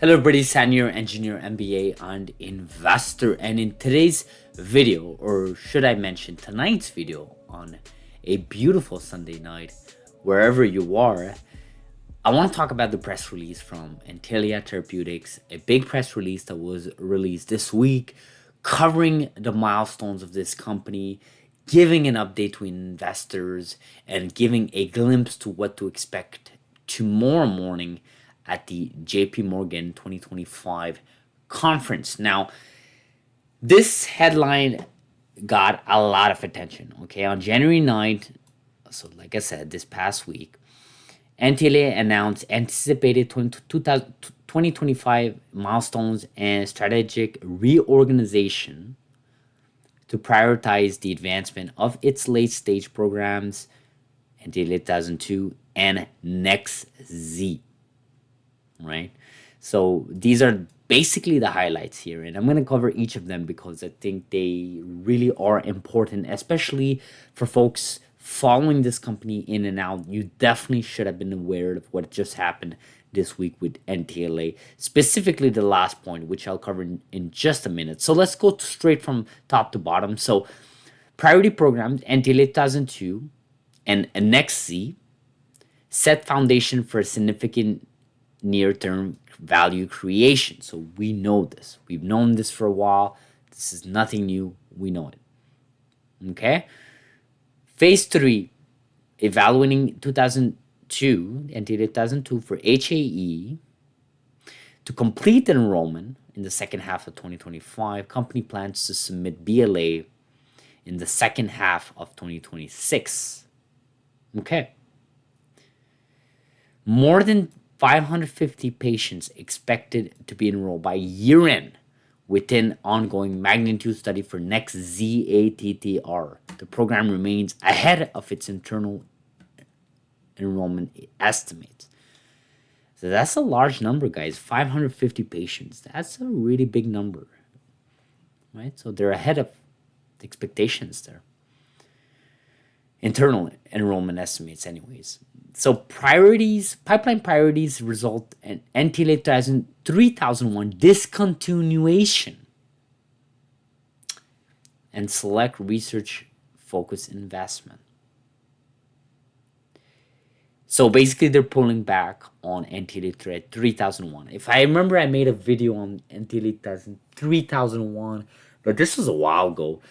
Hello everybody, Senior Engineer, MBA, and Investor. And in today's video, or should I mention tonight's video on a beautiful Sunday night, wherever you are, I want to talk about the press release from Intellia Therapeutics, a big press release that was released this week, covering the milestones of this company, giving an update to investors, and giving a glimpse to what to expect tomorrow morning at the JP Morgan 2025 conference. Now, this headline got a lot of attention. Okay, on January 9th, so like I said, this past week, NTLA announced anticipated 2025 milestones and strategic reorganization to prioritize the advancement of its late stage programs, NTLA 2002 and NextZ. Right? So these are basically the highlights here, and I'm going to cover each of them because I think they really are important, especially for folks following this company in and out. You definitely should have been aware of what just happened this week with NTLA, specifically the last point, which I'll cover in just a minute. So let's go straight from top to bottom. So priority programs, NTLA 2002 and NextZ, set foundation for a significant near-term value creation. So we know this. We've known this for a while. This is nothing new. We know it. Okay? Phase 3, evaluating 2002, NTLA 2002 for HAE to complete enrollment in the second half of 2025. Company plans to submit BLA in the second half of 2026. Okay. More than 550 patients expected to be enrolled by year end within ongoing magnitude study for NextZ-ATTR. The program remains ahead of its internal enrollment estimates. So that's a large number, guys. 550 patients. That's a really big number, right? So they're ahead of the expectations there. Internal enrollment estimates, anyways. So pipeline priorities result in NTLA 3001 discontinuation and select research focused investment. So basically they're pulling back on NTLA 3001. If I remember, I made a video on NTLA 3001, but this was a while ago.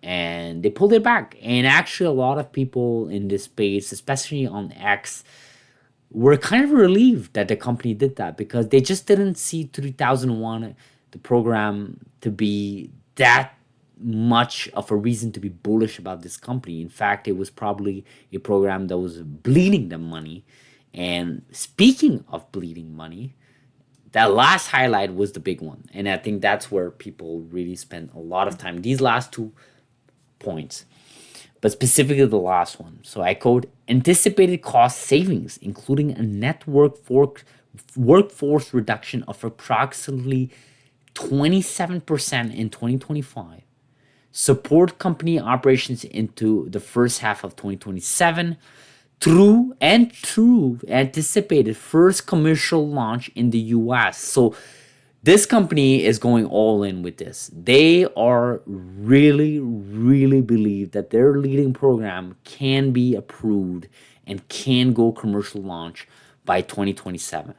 And they pulled it back. And actually, a lot of people in this space, especially on X, were kind of relieved that the company did that because they just didn't see 3001, the program, to be that much of a reason to be bullish about this company. In fact, it was probably a program that was bleeding them money. And speaking of bleeding money, that last highlight was the big one. And I think that's where people really spent a lot of time. These last 2 points, but specifically the last one. So I quote, anticipated cost savings, including a net workforce reduction of approximately 27% in 2025, support company operations into the first half of 2027 through anticipated first commercial launch in the US. So this company is going all in with this. They are really believe that their leading program can be approved and can go commercial launch by 2027,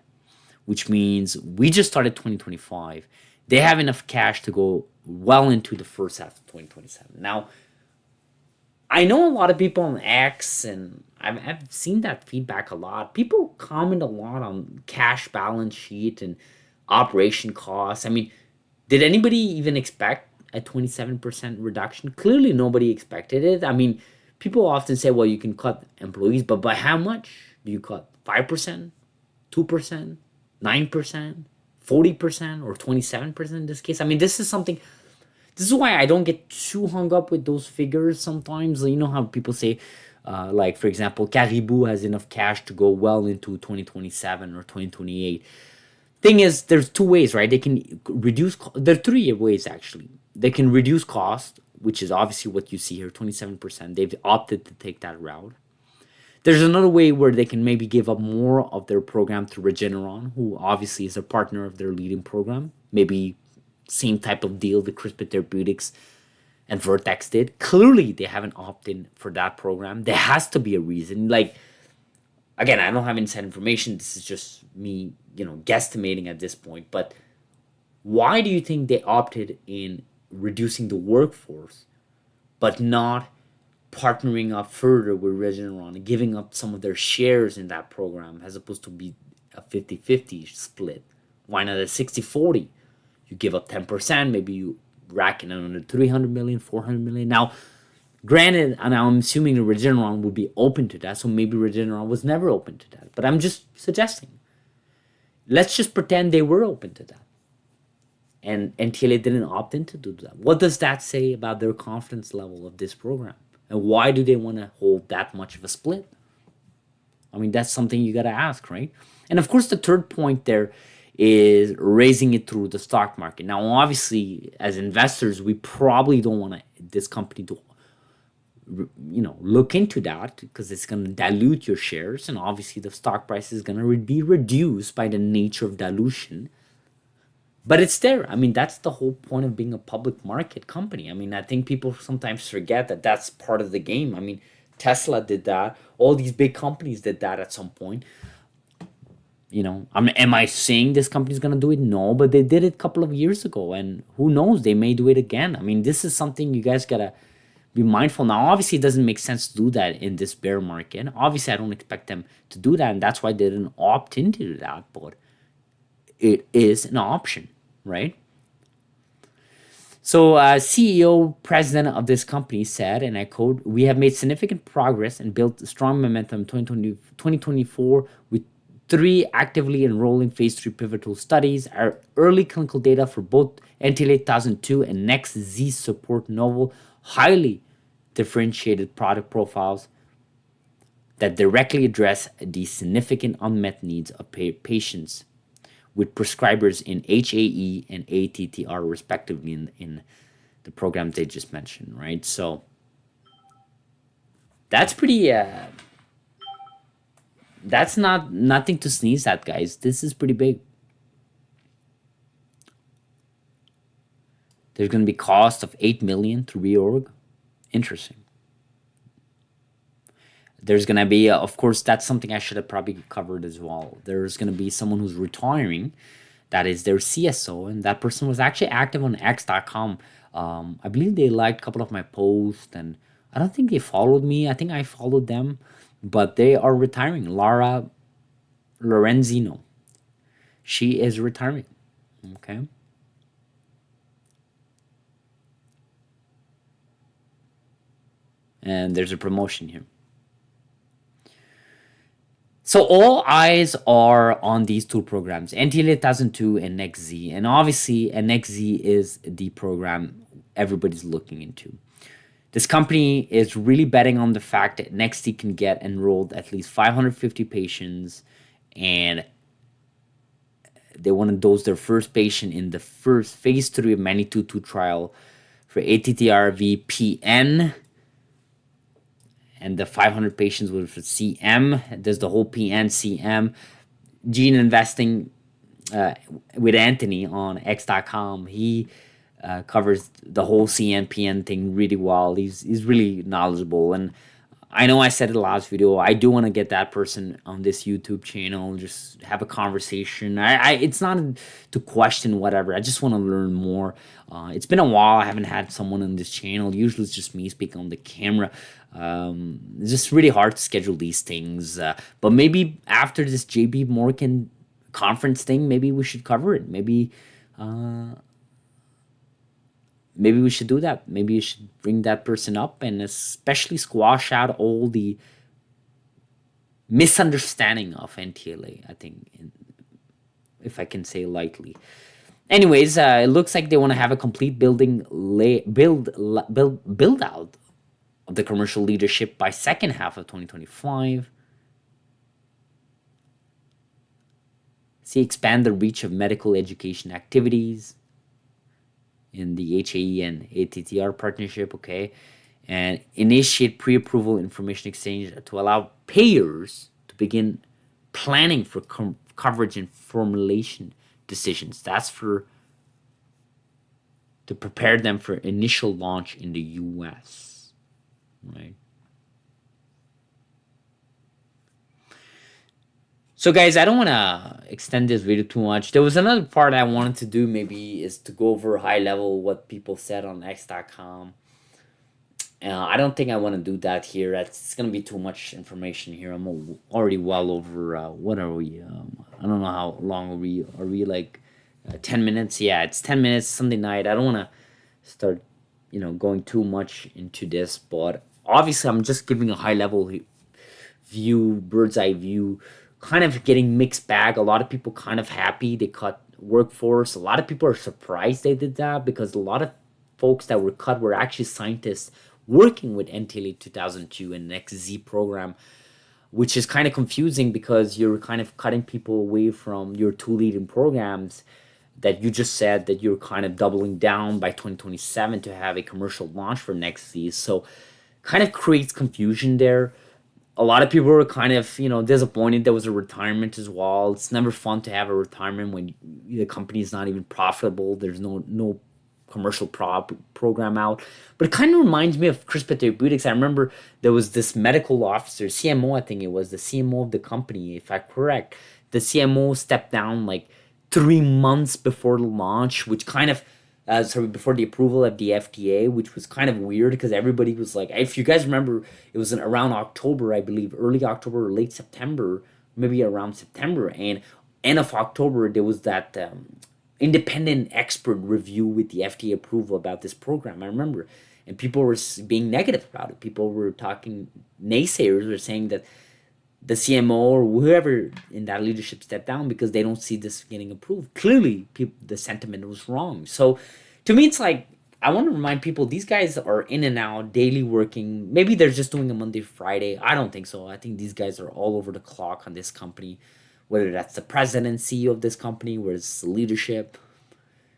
which means we just started 2025. They have enough cash to go well into the first half of 2027. Now, I know a lot of people on X, and I've seen that feedback a lot. People comment a lot on cash balance sheet and operation costs. I mean, did anybody even expect a 27% reduction? Clearly, nobody expected it. I mean, people often say, well, you can cut employees, but by how much do you cut? 5%, 2%, 9%, 40%, or 27% in this case? I mean, this is why I don't get too hung up with those figures sometimes. You know how people say, like, for example, Caribou has enough cash to go well into 2027 or 2028. Thing is, there's 2 ways, right? They can reduce. There are 3 ways, actually. They can reduce cost, which is obviously what you see here, 27%. They've opted to take that route. There's another way where they can maybe give up more of their program to Regeneron, who obviously is a partner of their leading program. Maybe same type of deal the CRISPR Therapeutics and Vertex did. Clearly, they haven't opted in for that program. There has to be a reason. Like, again, I don't have inside information. This is just me, guesstimating at this point. But why do you think they opted in reducing the workforce, but not partnering up further with Regeneron and giving up some of their shares in that program as opposed to be a 50-50 split? Why not a 60-40? You give up 10%, maybe you rack in another 300 million, 400 million. Now, granted, and I'm assuming the Regeneron would be open to that, so maybe Regeneron was never open to that. But I'm just suggesting. Let's just pretend they were open to that. And NTLA didn't opt in to do that. What does that say about their confidence level of this program? And why do they want to hold that much of a split? I mean, that's something you got to ask, right? And of course, the third point there is raising it through the stock market. Now, obviously, as investors, we probably don't want this company to, look into that because it's going to dilute your shares. And obviously, the stock price is going to be reduced by the nature of dilution. But it's there. I mean, that's the whole point of being a public market company. I mean, I think people sometimes forget that that's part of the game. I mean, Tesla did that. All these big companies did that at some point. Am I saying this company's going to do it? No, but they did it a couple of years ago. And who knows, they may do it again. I mean, this is something you guys got to be mindful. Now, obviously, it doesn't make sense to do that in this bear market. Obviously, I don't expect them to do that. And that's why they didn't opt into that. But it is an option, right? So CEO, president of this company said, and I quote, "We have made significant progress and built strong momentum in 2024 with 3 actively enrolling phase 3 pivotal studies. Our early clinical data for both NTLA 1002 and NextZ support novel, highly differentiated product profiles that directly address the significant unmet needs of patients with prescribers in HAE and ATTR, respectively, in the programs they just mentioned, right? So that's pretty. That's nothing to sneeze at, guys. This is pretty big. There's going to be cost of $8 million to reorg. Interesting. There's going to be, of course, that's something I should have probably covered as well. There's going to be someone who's retiring. That is their CSO. And that person was actually active on X.com. I believe they liked a couple of my posts. And I don't think they followed me. I think I followed them. But they are retiring. Laura Lorenzino. She is retiring. Okay. And there's a promotion here. So all eyes are on these 2 programs, NTLA 1002 and NextZ. And obviously, NextZ is the program everybody's looking into. This company is really betting on the fact that NextZ can get enrolled at least 550 patients, and they want to dose their first patient in the first phase 3 of Magnitude 2 trial for ATTR-VPN. And the 500 patients with CM. There's the whole PN, CM. Gene investing with Anthony on X.com. He covers the whole CM, PN thing really well. He's really knowledgeable. And I know I said it last video. I do want to get that person on this YouTube channel, just have a conversation. It's not to question whatever. I just want to learn more. It's been a while. I haven't had someone on this channel. Usually it's just me speaking on the camera. It's just really hard to schedule these things. But maybe after this JB Morgan conference thing, maybe we should cover it. Maybe we should do that. Maybe you should bring that person up and especially squash out all the misunderstanding of NTLA, I think, if I can say lightly. Anyways, it looks like they want to have a complete build out of the commercial leadership by second half of 2025. See, expand the reach of medical education activities in the HAE and ATTR partnership, okay? and initiate pre-approval information exchange to allow payers to begin planning for coverage and formulation decisions. That's for to prepare them for initial launch in the US, right? So guys, I don't want to extend this video too much. There was another part I wanted to do, maybe, is to go over high level what people said on X.com. I don't think I want to do that here. It's going to be too much information here. I'm already well over, what are we? I don't know how long are we. Are we like 10 minutes? Yeah, it's 10 minutes, Sunday night. I don't want to start, going too much into this. But obviously, I'm just giving a high level view, bird's eye view, kind of getting mixed bag. A lot of people kind of happy they cut workforce. A lot of people are surprised they did that because a lot of folks that were cut were actually scientists working with NTLA 2002 and XZ program, which is kind of confusing because you're kind of cutting people away from your two leading programs that you just said that you're kind of doubling down by 2027 to have a commercial launch for NXZ. So kind of creates confusion there. A lot of people were kind of, disappointed there was a retirement as well. It's never fun to have a retirement when the company is not even profitable. There's no commercial program out. But it kind of reminds me of CRISPR Therapeutics. I remember there was this medical officer, CMO, I think it was, the CMO of the company, if I'm correct. The CMO stepped down like 3 months before the launch, which kind of, before the approval of the FDA, which was kind of weird because everybody was like, if you guys remember, it was around October, I believe, early October or late September, maybe around September. And end of October, there was that independent expert review with the FDA approval about this program. I remember, and people were being negative about it. People were talking, naysayers were saying that the CMO or whoever in that leadership stepped down because they don't see this getting approved. Clearly, the sentiment was wrong. So, to me, it's like I want to remind people these guys are in and out, daily working. Maybe they're just doing a Monday, Friday. I don't think so. I think these guys are all over the clock on this company, whether that's the president and CEO of this company, whether it's the leadership.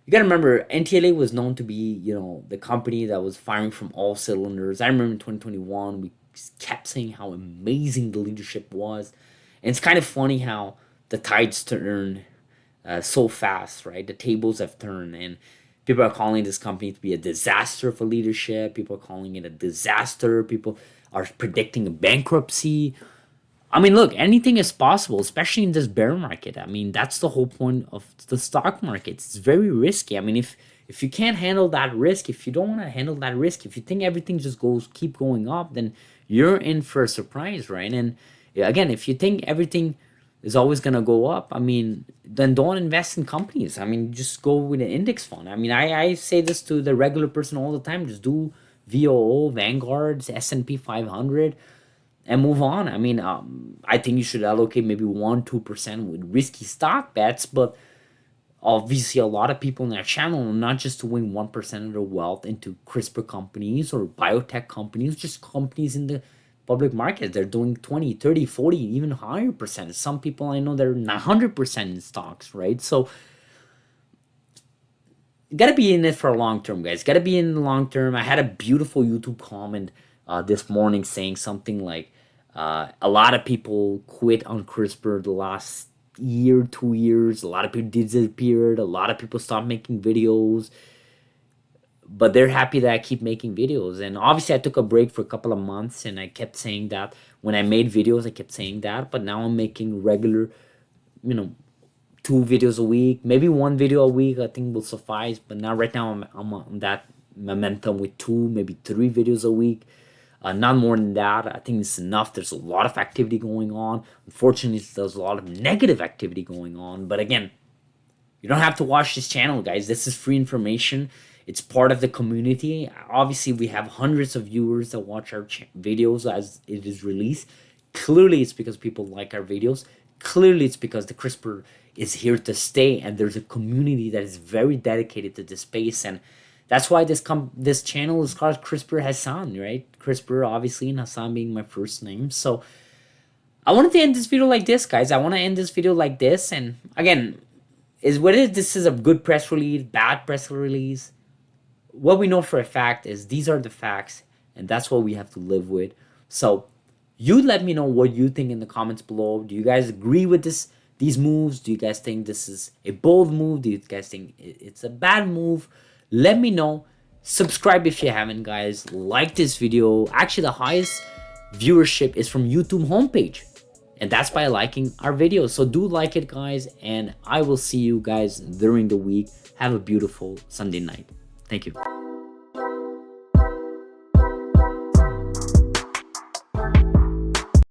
You gotta remember, NTLA was known to be, the company that was firing from all cylinders. I remember in 2021, we kept saying how amazing the leadership was. And it's kind of funny how the tides turn so fast, right? The tables have turned, and people are calling this company to be a disaster for leadership. People are calling it a disaster. People are predicting a bankruptcy. I mean, look, anything is possible, especially in this bear market. I mean, that's the whole point of the stock market. It's very risky. I mean, if you can't handle that risk, if you don't want to handle that risk, if you think everything just keep going up, then you're in for a surprise, right? And again, if you think everything is always going to go up, I mean, then don't invest in companies. I mean, just go with an index fund. I mean, I say this to the regular person all the time. Just do VOO, Vanguard's, S&P 500, and move on. I mean, I think you should allocate maybe 1-2% with risky stock bets, but obviously a lot of people in our channel are not just doing 1% of their wealth into CRISPR companies or biotech companies, just companies in the public market. They're doing 20, 30, 40, even higher percent. Some people I know they're 100% in stocks, right? So you gotta be in it for a long term, guys. Gotta be in the long term. I had a beautiful YouTube comment this morning saying something like, a lot of people quit on CRISPR the last year, 2 years. A lot of people disappeared. A lot of people stopped making videos, but they're happy that I keep making videos. And obviously I took a break for a couple of months, and I kept saying that when I made videos, I kept saying that, but now I'm making regular, 2 videos a week, maybe 1 video a week, I think will suffice. But now right now I'm on that momentum with 2, maybe 3 videos a week. Not more than that. I think it's enough. There's a lot of activity going on. Unfortunately, there's a lot of negative activity going on. But again, you don't have to watch this channel, guys. This is free information. It's part of the community. Obviously, we have hundreds of viewers that watch our videos as it is released. Clearly, it's because people like our videos. Clearly, it's because the CRISPR is here to stay, and there's a community that is very dedicated to this space. And that's why this channel is called CRISPR Hassan, right? CRISPR, obviously, and Hassan being my first name. So I wanted to end this video like this, guys. I want to end this video like this. And again, this is a good press release, bad press release. What we know for a fact is these are the facts. and that's what we have to live with. So you let me know what you think in the comments below. Do you guys agree with these moves? Do you guys think this is a bold move? Do you guys think it's a bad move? Let me know. Subscribe if you haven't, guys. Like this video. Actually, the highest viewership is from YouTube homepage, and that's by liking our videos. So do like it, guys, and I will see you guys during the week. Have a beautiful Sunday night. Thank you.